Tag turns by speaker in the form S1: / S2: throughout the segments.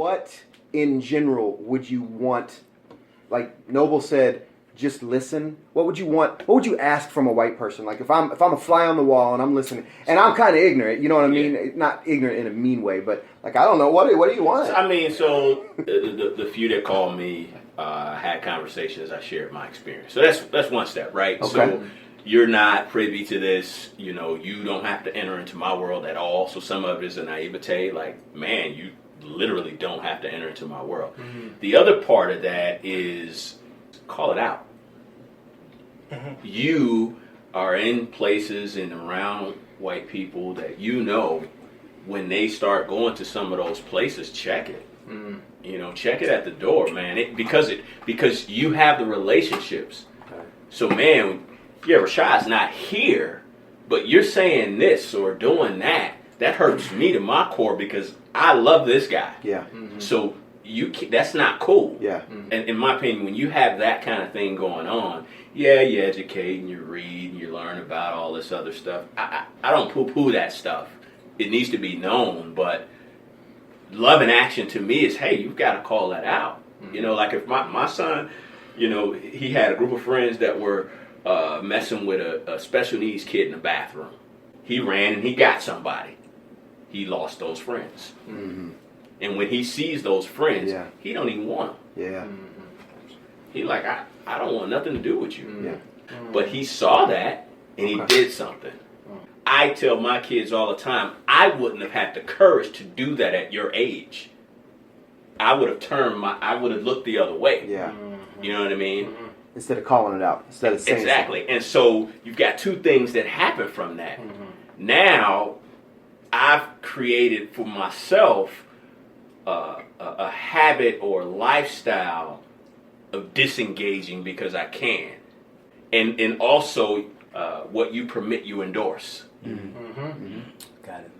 S1: what in general would you want? Like Noble said, just listen. What would you want? What would you ask from a white person? Like if I'm a fly on the wall and I'm listening, and I'm kind of ignorant, you know what I mean? Yeah. Not ignorant in a mean way, but like I don't know. What do you want?
S2: I mean, so the few that called me had conversations. I shared my experience. So that's one step, right?
S1: Okay.
S2: So you're not privy to this. You know, you don't have to enter into my world at all. So some of it is a naivete. Like, man, you literally don't have to enter into my world. Mm-hmm. The other part of that is call it out. Mm-hmm. You are in places and around white people that you know when they start going to some of those places, check it. Mm-hmm. You know, check it at the door, man. Because you have the relationships. Okay. So, man, yeah, Rashad's not here, but you're saying this or doing that. That hurts me to my core because I love this guy.
S1: Yeah.
S2: Mm-hmm. So that's not cool.
S1: Yeah.
S2: Mm-hmm. And in my opinion, when you have that kind of thing going on, yeah, you educate and you read and you learn about all this other stuff. I don't poo-poo that stuff. It needs to be known, but love and action to me is, hey, you've got to call that out. Mm-hmm. You know, like if my son, you know, he had a group of friends that were messing with a special needs kid in the bathroom. He ran and he got somebody. He lost those friends. Mm-hmm. And when he sees those friends, he don't even want them.
S1: Yeah.
S2: Mm-hmm. He like, I don't want nothing to do with you.
S1: Yeah.
S2: Mm-hmm. But he saw that and he did something. Mm-hmm. I tell my kids all the time, I wouldn't have had the courage to do that at your age. I would have looked the other way.
S1: Yeah.
S2: Mm-hmm. You know what I mean? Mm-hmm.
S1: Instead of calling it out. Instead of saying
S2: exactly.
S1: Something.
S2: And so you've got two things that happen from that. Mm-hmm. Now, I've created for myself a habit or lifestyle of disengaging because I can. And also what you permit, you endorse. Mm-hmm. Mm-hmm. Mm-hmm. Got it.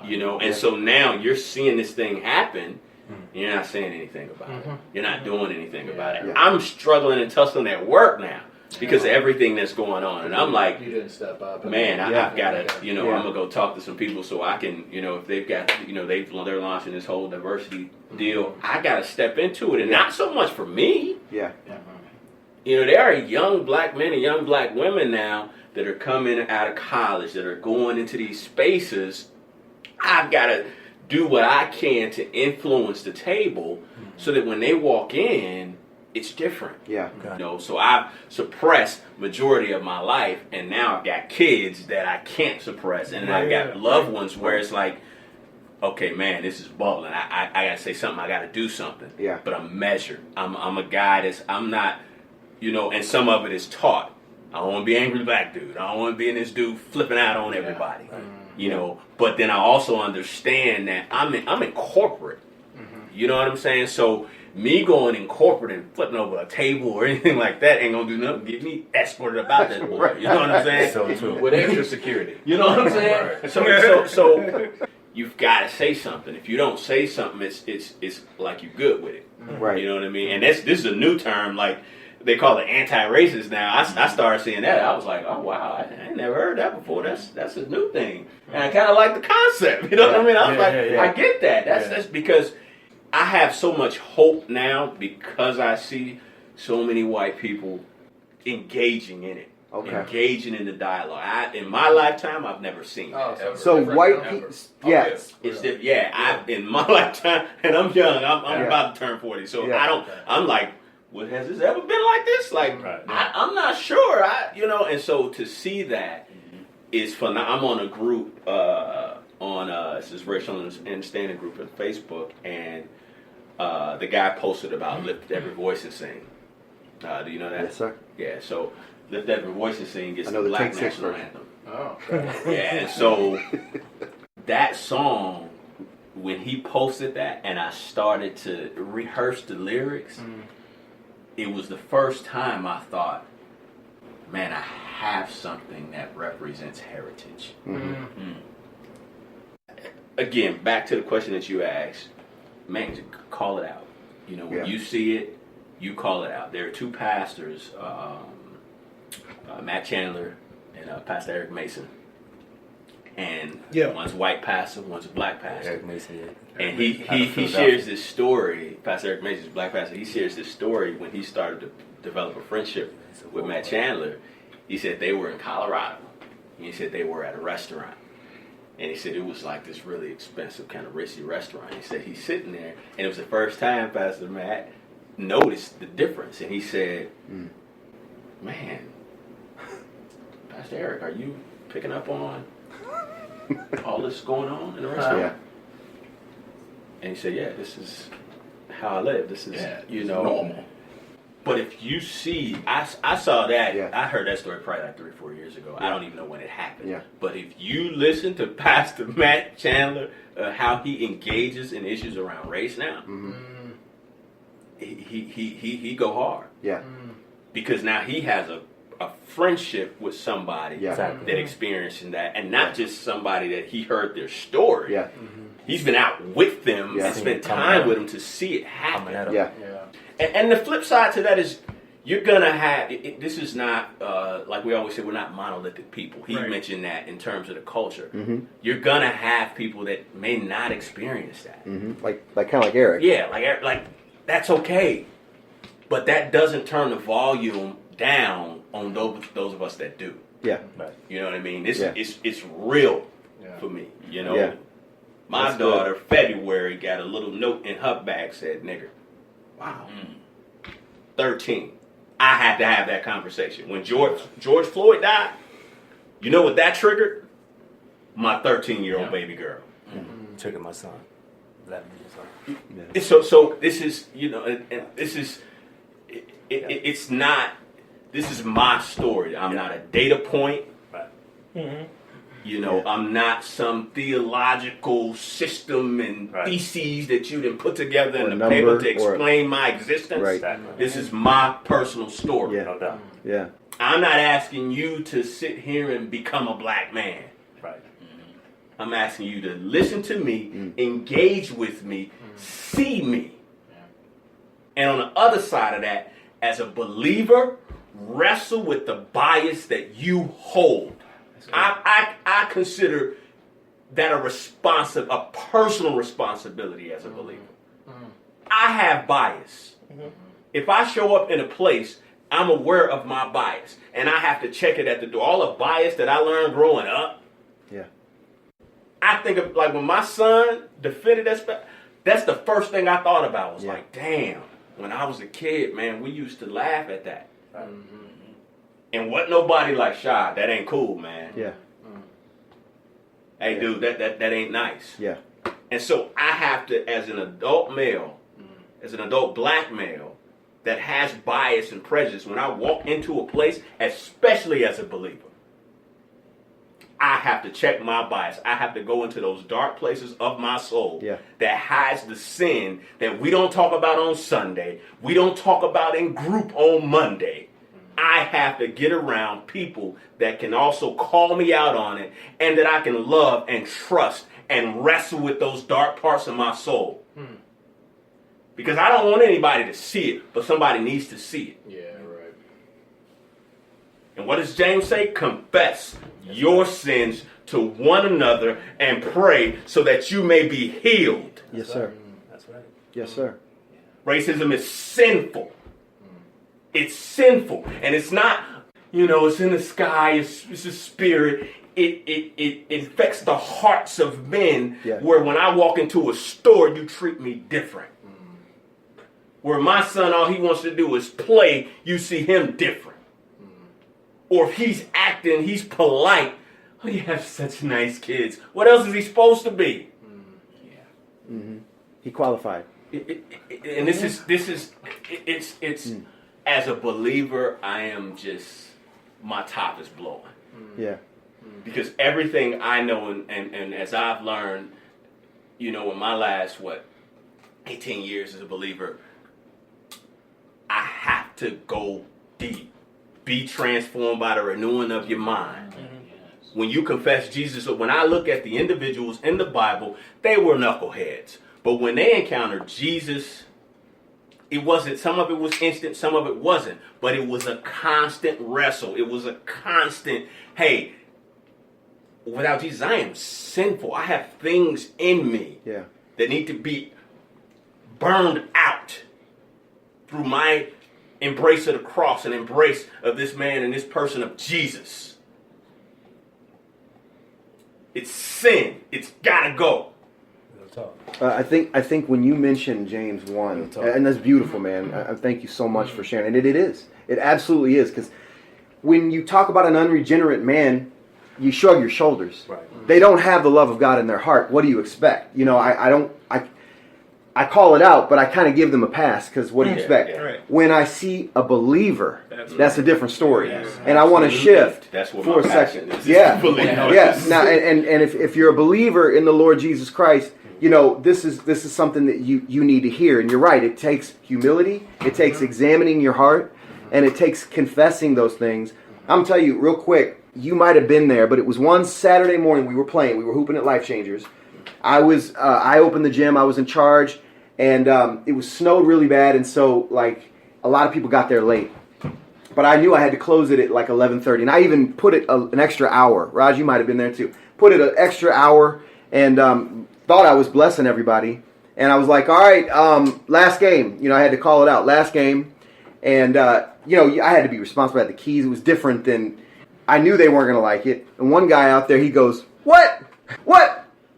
S2: You know, and so now you're seeing this thing happen. Mm-hmm. You're not saying anything about it. You're not doing anything about it. Yeah. I'm struggling and tussling at work now. Because of everything that's going on. And I'm like,
S3: you didn't step up.
S2: Man, I've got to, you know, I'm going to go talk to some people so I can, you know, if they've got, you know, they're launching this whole diversity deal, I got to step into it. And not so much for me.
S1: Yeah.
S2: You know, there are young black men and young black women now that are coming out of college, that are going into these spaces. I've got to do what I can to influence the table so that when they walk in, it's different.
S1: Yeah.
S2: Okay. You know, so I've suppressed majority of my life, and now I've got kids that I can't suppress, and I've got loved ones where it's like, okay, man, this is bubbling. I gotta say something. I gotta do something.
S1: Yeah.
S2: But I'm measured. I'm a guy I'm not, you know, and some of it is taught. I don't want to be an angry black dude. I don't want to be in this dude flipping out on everybody. Right. You know, but then I also understand that I'm in corporate. Mm-hmm. You know what I'm saying? So me going in corporate and flipping over a table or anything like that ain't gonna do nothing. Get me escorted about that boy. You know what I'm saying?
S3: So with extra security.
S2: You know what I'm saying? Right. So you've got to say something. If you don't say something, it's like you're good with it.
S1: Right.
S2: You know what I mean? And this is a new term, like they call it anti-racist now. I started seeing that. I was like, oh wow, I ain't never heard that before. That's a new thing, and I kind of like the concept. You know what I mean? I was I get that. That's because I have so much hope now because I see so many white people engaging in it. Okay. Engaging in the dialogue. In my lifetime, I've never seen that.
S1: So white people, yes.
S2: In my lifetime, and I'm young, I'm about to turn 40, so I'm like, well, has this ever been like this? Like, I'm not sure. And so to see that is fun. I'm on a group, it's this racial understanding group on Facebook, and the guy posted about Lift Every Voice and Sing. Do you know that?
S1: Yes, sir.
S2: Yeah, so Lift Every Voice and Sing gets the Black National Anthem.
S3: Oh,
S2: yeah, and so that song, when he posted that and I started to rehearse the lyrics, it was the first time I thought, man, I have something that represents heritage. Again, back to the question that you asked, man, call it out. You know, when you see it, you call it out. There are two pastors, Matt Chandler and Pastor Eric Mason. And one's a white pastor, one's a black pastor.
S4: Eric Mason,
S2: And he shares this story, Pastor Eric Majors, Black Pastor, he shares this story when he started to develop a friendship with Matt Chandler. He said they were in Colorado. He said they were at a restaurant. And he said it was like this really expensive, kind of risky restaurant. He said he's sitting there, and it was the first time Pastor Matt noticed the difference. And he said, man, Pastor Eric, are you picking up on all this going on in the restaurant?
S1: Yeah.
S2: And he said, yeah, this is how I live. This is,
S3: normal.
S2: But if you see, I saw that,
S1: Yeah.
S2: I heard that story probably like 3 or 4 years ago. I don't even know when it happened.
S1: Yeah.
S2: But if you listen to Pastor Matt Chandler, how he engages in issues around race now, he go hard.
S1: Yeah.
S2: Because now he has a friendship with somebody
S1: Yeah.
S4: Exactly.
S2: that experiencing that, and not just somebody that he heard their story.
S1: Yeah.
S2: He's been out with them
S1: Yeah.
S2: and spent
S4: Coming
S2: time
S4: at
S2: with them to see it happen.
S4: Coming at 'em.
S1: Yeah.
S2: And the flip side to that is you're going to have, this is not, like we always say, we're not monolithic people. He mentioned that in terms of the culture. You're going to have people that may not experience that.
S1: Like kind of like Eric.
S2: Yeah, like that's okay. But that doesn't turn the volume down on those of us that do.
S1: Yeah.
S4: Right.
S2: You know what I mean?
S1: Yeah.
S2: It's real for me. You know,
S1: Yeah.
S2: my
S1: That's
S2: daughter February got a little note in her bag said nigger. Wow. 13. I had to have that conversation. When George Floyd died, you know what that triggered? My 13-year-old baby girl.
S4: Trigger my son. 11 years old.
S2: So this is, and this is, it's not, this is my story. I'm not a data point.
S4: Right.
S2: I'm not some theological system and theses that you didn't put together in a paper to explain my existence.
S1: Right.
S4: Exactly.
S2: This is my personal story.
S1: Yeah.
S4: No doubt.
S1: Yeah.
S2: I'm not asking you to sit here and become a black man.
S4: Right.
S2: I'm asking you to listen to me, engage with me, see me. And on the other side of that, as a believer, wrestle with the bias that you hold. I consider that a personal responsibility as a believer. I have bias. If I show up in a place, I'm aware of my bias, and I have to check it at the door. All the bias that I learned growing up,
S1: Yeah.
S2: I think of like when my son defended that's the first thing I thought about was like, damn, when I was a kid, man, we used to laugh at that. And what nobody like, Shy, that ain't cool, man.
S1: Yeah.
S2: Hey, dude, that ain't nice.
S1: Yeah.
S2: And so I have to, as an adult male, as an adult black male that has bias and prejudice, when I walk into a place, especially as a believer, I have to check my bias. I have to go into those dark places of my soul that hides the sin that we don't talk about on Sunday, we don't talk about in group on Monday. I have to get around people that can also call me out on it and that I can love and trust and wrestle with those dark parts of my soul. Because I don't want anybody to see it, but somebody needs to see it.
S3: Yeah, right.
S2: And what does James say? Confess your sins to one another and pray so that you may be healed.
S1: Yes, sir.
S4: That's right.
S1: Yes, sir.
S2: Racism is sinful. It's sinful. And it's not, it's in the sky, it's a spirit. It infects the hearts of men where when I walk into a store, you treat me different. Where my son, all he wants to do is play, you see him different. Or if he's acting, he's polite. Oh, you have such nice kids. What else is he supposed to be?
S1: He qualified.
S2: And it's as a believer, I am just, my top is blowing.
S1: Yeah.
S2: Because everything I know and as I've learned, in my last, 18 years as a believer, I have to go deep. Be transformed by the renewing of your mind. When you confess Jesus, when I look at the individuals in the Bible, they were knuckleheads. But when they encountered Jesus, it wasn't, some of it was instant, some of it wasn't. But it was a constant wrestle. It was a constant, hey, without Jesus, I am sinful. I have things in me that need to be burned out through my embrace of the cross and embrace of this man and this person of Jesus. It's sin. It's gotta go.
S1: I think when you mentioned James 1, and that's beautiful, man. I thank you so much for sharing. And it is. It absolutely is. Because when you talk about an unregenerate man, you shrug your shoulders.
S4: Right.
S1: They don't have the love of God in their heart. What do you expect? You know, I call it out, but I kind of give them a pass because what do you expect?
S2: Yeah.
S5: Right.
S1: When I see a believer, that's a different story.
S2: Yes,
S1: and I want to shift
S2: That's what
S1: for
S2: my
S1: a second.
S2: passion is.
S1: Yeah,
S2: Believers.
S1: yeah. Now, and if you're a believer in the Lord Jesus Christ, you know this is something that you need to hear. And you're right. It takes humility. It takes examining your heart, and it takes confessing those things. I'm gonna tell you real quick. You might have been there, but it was one Saturday morning. We were playing. We were hooping at Life Changers. I opened the gym. I was in charge. And it was snowed really bad, and so like a lot of people got there late. But I knew I had to close it at like 11:30, and I even put it an extra hour. Raj, you might have been there too. Put it an extra hour, and thought I was blessing everybody. And I was like, all right, last game. You know, I had to call it out. Last game, and you know, I had to be responsible. I had the keys. It was different than I knew they weren't going to like it. And one guy out there, he goes, "What?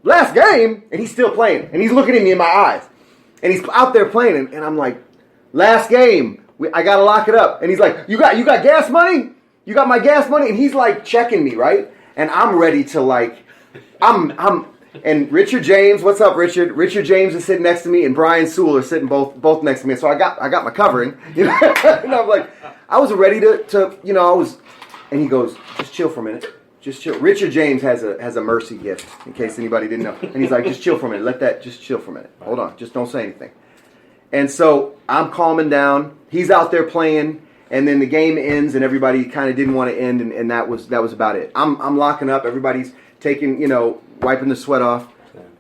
S1: Last game?" And he's still playing, and he's looking at me in my eyes. And he's out there playing, and I'm like, last game, I gotta lock it up. And he's like, you got gas money? You got my gas money? And he's like checking me, right? And I'm ready to like, and Richard James, what's up, Richard? Richard James is sitting next to me, and Brian Sewell are sitting both next to me. So I got my covering, you know. And I'm like, I was ready to you know, and he goes, just chill for a minute. Just chill. Richard James has a mercy gift, in case anybody didn't know. And he's like, just chill for a minute. Just chill for a minute. Hold on. Just don't say anything. And so I'm calming down. He's out there playing, and then the game ends, and everybody kind of didn't want to end, and that was about it. I'm locking up. Everybody's taking, you know, wiping the sweat off,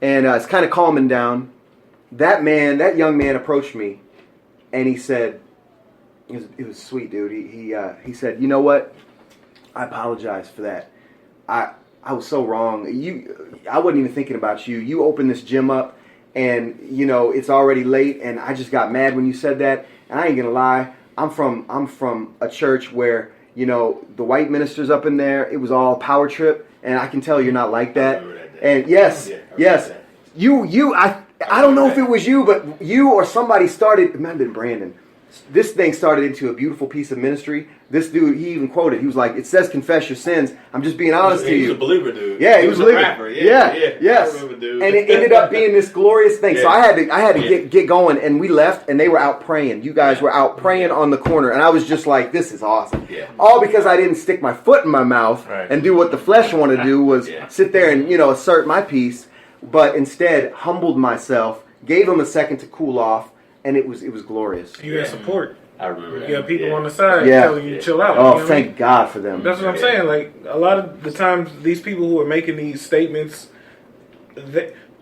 S1: and it's kind of calming down. That young man approached me, and he said, it was sweet, dude. He said, you know what? I apologize for that. I was so wrong. I wasn't even thinking about you. You opened this gym up, and you know it's already late, and I just got mad when you said that. And I ain't gonna lie, I'm from a church where you know the white ministers up in there. It was all power trip, and I can tell you're not like that. And yes, I don't know if it was you, but you or somebody started. It might have been Brandon. This thing started into a beautiful piece of ministry. This dude, he even quoted, he was like, it says confess your sins. I'm just being honest to you.
S2: He was a believer dude.
S1: Yeah, he was a believer.
S2: Rapper.
S1: Yeah, yes.
S2: I remember, dude.
S1: And it ended up being this glorious thing. So I had to get going, and we left, and they were out praying. You guys were out praying on the corner, and I was just like, this is awesome.
S2: Yeah.
S1: All because I didn't stick my foot in my mouth and do what the flesh wanted to do was sit there and, you know, assert my piece, but instead humbled myself, gave him a second to cool off, and it was glorious.
S5: You got support.
S2: I remember that.
S5: You got people on the side telling you to chill out.
S1: Oh, thank God for them.
S5: That's what I'm saying. Like, a lot of the times, these people who are making these statements,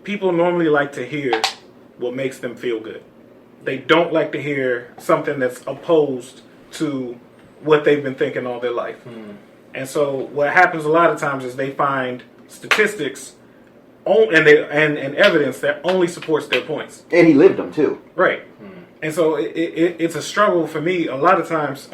S5: people normally like to hear what makes them feel good. They don't like to hear something that's opposed to what they've been thinking all their life. And so what happens a lot of times is they find statistics and evidence that only supports their points.
S1: And he lived them, too.
S5: Right. And so it's a struggle for me a lot of times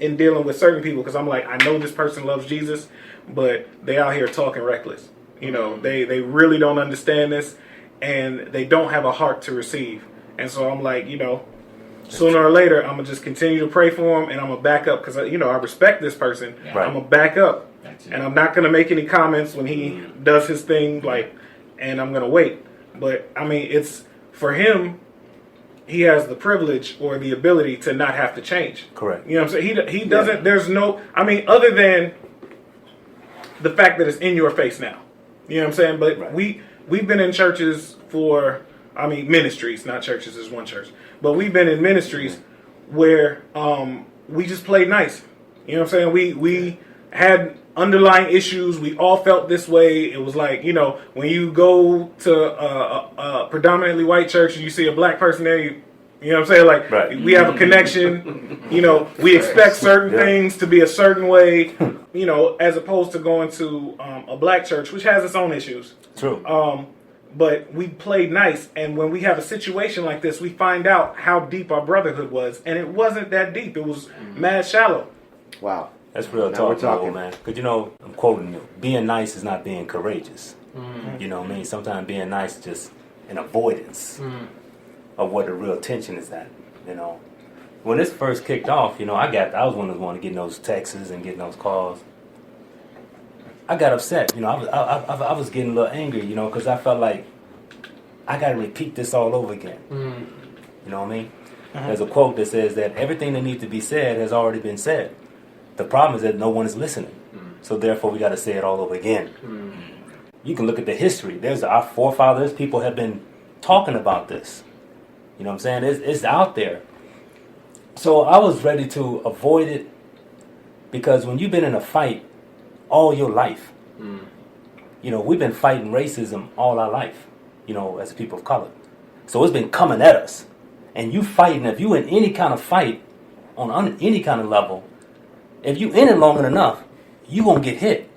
S5: in dealing with certain people, because I'm like, I know this person loves Jesus, but they out here talking reckless. You know, they really don't understand this, and they don't have a heart to receive. And so I'm like, you know, sooner or later, I'm going to just continue to pray for him, and I'm going to back up, because, you know, I respect this person. Yeah. I'm going to back up, and I'm not going to make any comments when he does his thing, like, and I'm going to wait. But, I mean, it's, for him, he has the privilege or the ability to not have to change.
S4: Correct.
S5: You know what I'm saying? He doesn't, there's no, I mean, other than the fact that it's in your face now. You know what I'm saying? But we've been in churches for, I mean, ministries, not churches, there's one church. But we've been in ministries where we just played nice. You know what I'm saying? We had underlying issues. We all felt this way. It was like, you know, when you go to a predominantly white church and you see a black person there, you know what I'm saying? Like, we have a connection. You know, we expect certain things to be a certain way, you know, as opposed to going to a black church, which has its own issues.
S4: True.
S5: but we played nice. And when we have a situation like this, we find out how deep our brotherhood was, and it wasn't that deep. It was mad shallow.
S1: Wow.
S4: That's real
S1: Now
S4: talk,
S1: we're talking.
S4: man. Because, I'm quoting you. Being nice is not being courageous. You know what I mean? Sometimes being nice is just an avoidance of what the real tension is at, When this first kicked off, I was one of the ones getting those texts and getting those calls. I got upset, I was getting a little angry, because I felt like I got to repeat this all over again. You know what I mean? There's a quote that says that everything that needs to be said has already been said. The problem is that no one is listening. So therefore we got to say it all over again. You can look at the history. There's our forefathers, people have been talking about this. You know what I'm saying? It's out there. So I was ready to avoid it because when you've been in a fight all your life, we've been fighting racism all our life, as people of color. So it's been coming at us. And you fighting, if you in any kind of fight on any kind of level, if you in it long enough, you going to get hit.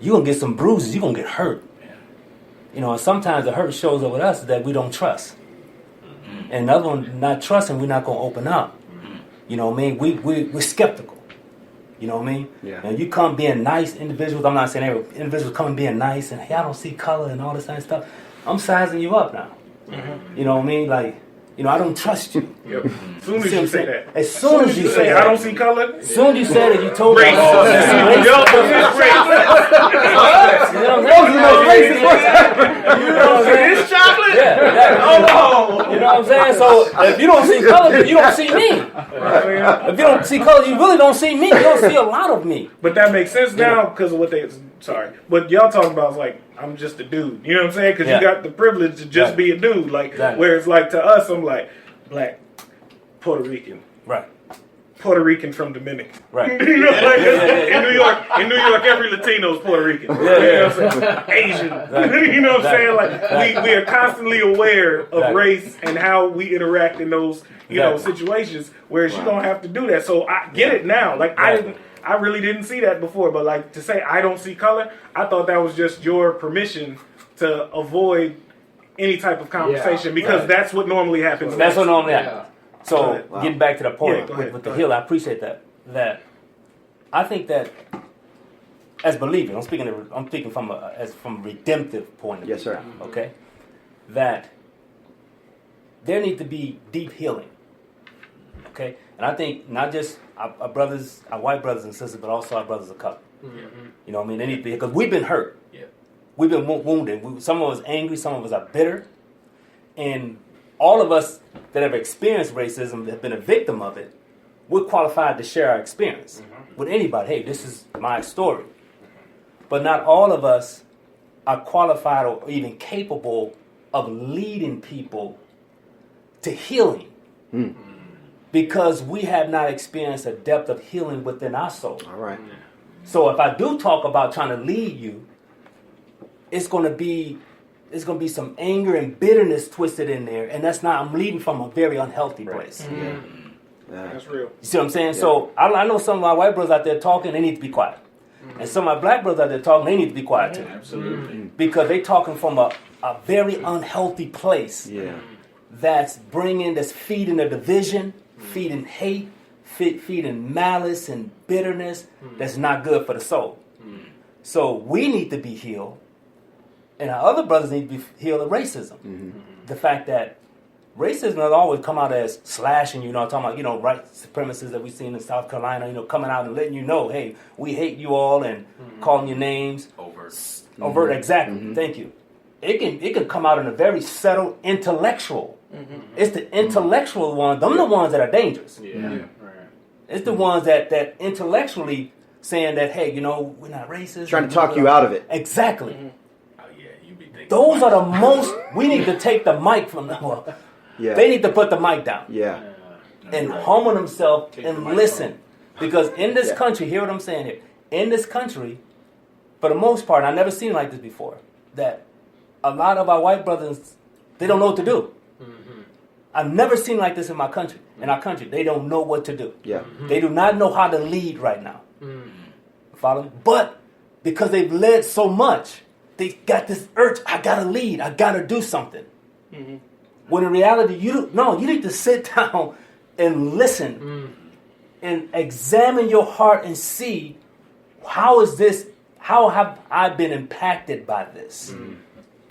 S4: You're going to get some bruises. You're going to get hurt. And sometimes the hurt shows up with us that we don't trust. And another one, not trusting, we're not going to open up. You know what I mean? We're skeptical. You know what I mean?
S1: Yeah.
S4: And you come being nice individuals. I'm not saying every individuals come being nice and, hey, I don't see color and all this kind of stuff. I'm sizing you up now. You know what I mean? Like, I don't trust you.
S5: Yep. As soon as you say that.
S4: As soon as you say
S5: I don't see color.
S4: As soon as you said it, you told me.
S5: This chocolate?
S4: Yeah.
S5: Oh,
S4: you know what I'm saying? So if you don't see color, you don't see me. If you don't see color, you really don't see me. You don't see a lot of me.
S5: But that makes sense now because of what they. Sorry, but y'all talking about is like I'm just a dude. You know what I'm saying? Because you got the privilege to just be a dude. Like whereas like to us, I'm like black, Puerto Rican.
S4: Right.
S5: Puerto Rican from Dominican.
S4: Right.
S5: In New York, every Latino is Puerto Rican. You know what I'm saying? Asian. You know what I'm saying? Like we are constantly aware of race and how we interact in those situations. Whereas you don't have to do that. So I get it now. Like I really didn't see that before. But like to say I don't see color, I thought that was just your permission to avoid any type of conversation because that's what normally happens.
S4: That's what normally happens. So
S1: Wow.
S4: getting back to the point with the healing, I appreciate that. That I think that as believers, I'm speaking from a redemptive point of view.
S1: Yes, sir.
S4: Okay, that there needs to be deep healing. Okay, and I think not just our brothers, our white brothers and sisters, but also our brothers of color. You know what I mean? They need to be because we've been hurt.
S2: Yeah.
S4: We've been wounded. Some of us angry. Some of us are bitter, and all of us that have experienced racism, that have been a victim of it, we're qualified to share our experience with anybody. Hey, this is my story. But not all of us are qualified or even capable of leading people to healing because we have not experienced a depth of healing within our soul.
S1: All right.
S4: So if I do talk about trying to lead you, it's going to be some anger and bitterness twisted in there, and I'm leading from a very unhealthy place.
S1: Yeah.
S5: That's real.
S4: You see what I'm saying? Yeah. So I know some of my white brothers out there talking, they need to be quiet. And some of my black brothers out there talking, they need to be quiet too.
S2: Absolutely.
S4: Because they talking from a very unhealthy place that's feeding a division, feeding hate, feeding malice and bitterness that's not good for the soul. So we need to be healed. And our other brothers need to be healed of racism. The fact that racism has always come out as slashing, talking about, white supremacists that we've seen in South Carolina, coming out and letting you know, hey, we hate you all and calling your names. Overt, exactly. Thank you. It can come out in a very subtle intellectual. It's the intellectual ones, them the ones that are dangerous. It's the ones that intellectually saying that, hey, we're not racist.
S1: Trying to talk you out of it.
S4: Exactly. Those are the most. We need to take the mic from them. Well, they need to put the mic down. And humble themselves and listen. Because in this country, hear what I'm saying here. In this country, for the most part, I've never seen it like this before, that a lot of our white brothers, they don't know what to do. I've never seen like this in my country. In our country, they don't know what to do. They do not know how to lead right now. Follow me? But because they've led so much, they got this urge. I gotta lead. I gotta do something. When in reality, you need to sit down and listen and examine your heart and see how have I been impacted by this,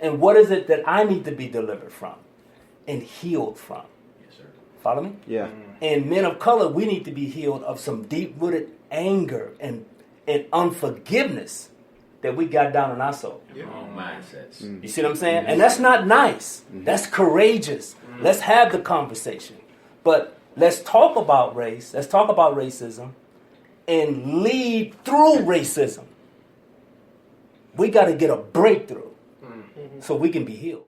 S4: and what is it that I need to be delivered from and healed from.
S2: Yes, sir.
S4: Follow me?
S1: Yeah.
S4: And men of color, we need to be healed of some deep-rooted anger and unforgiveness that we got down in our soul.
S2: Wrong mindsets.
S4: You see what I'm saying? And that's not nice. That's courageous. Let's have the conversation. But let's talk about race. Let's talk about racism and lead through racism. We got to get a breakthrough so we can be healed.